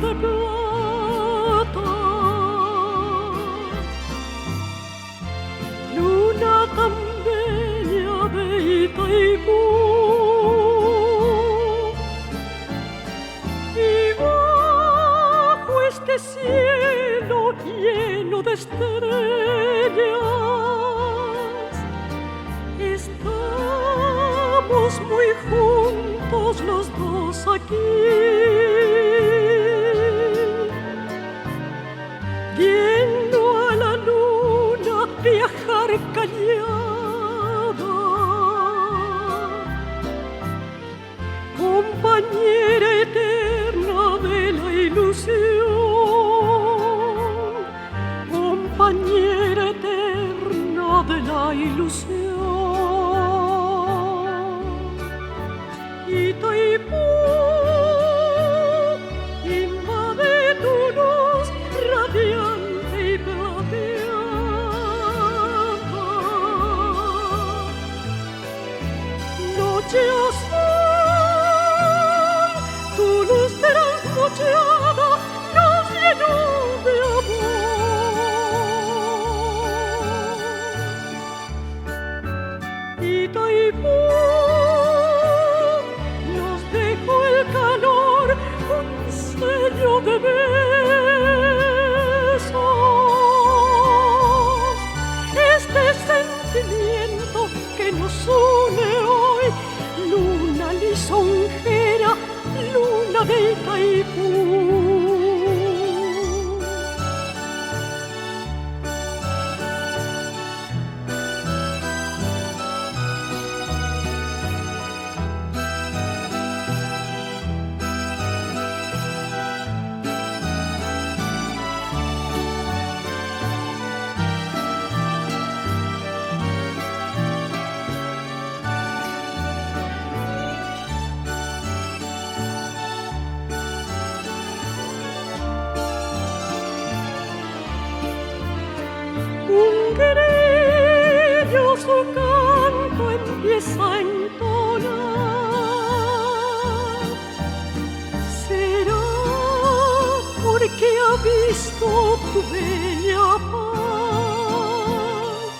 de plata. Luna tan bella de Itaipú, y bajo este cielo lleno de estrellas estamos muy juntos los dos aquí, viendo a la luna viajar callada, compañera eterna de la ilusión, compañera eterna de la ilusión. Itaipú, invade tu luz radiante y plateada. Noche azul, tu luz trasnochada nos llenó de amor. Itaipú nos dejó el calor, un sello de besos. Este sentimiento que nos une hoy, luna lisonjera, luna de Itaipú. Un grillo su canto empieza a entonar. Será porque ha visto tu bella paz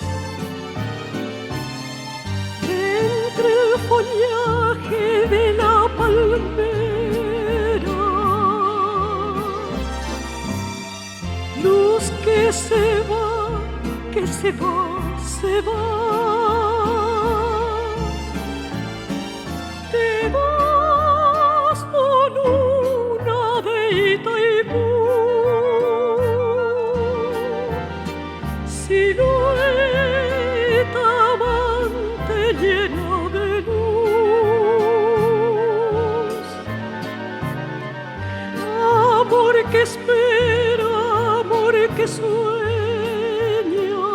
entre el follaje de la palmera, luz que se va, que se va, se va. Te vas, oh luna de Itaipú, silueta amante llena de luz. Amor que espera, amor que sueña,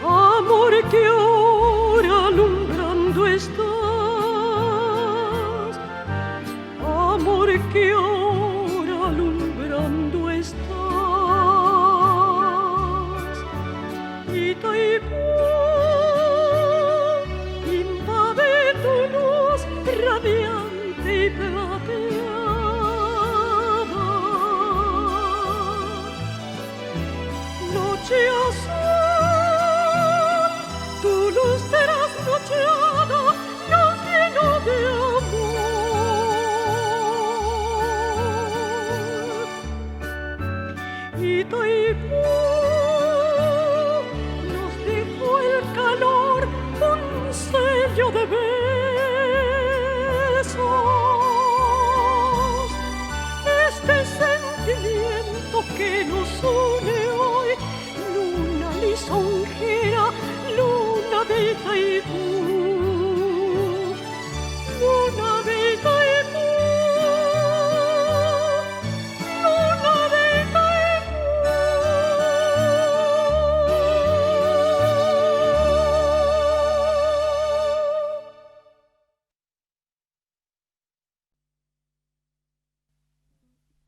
amor que ahora alumbrando estás, amor que ahora alumbrando estás. Itaipú, invade tu luz radiante y plateada. Noche azul, tu luz trasnochada nos llenó de amor. Itaipú nos dejó el calor, un sello de besos.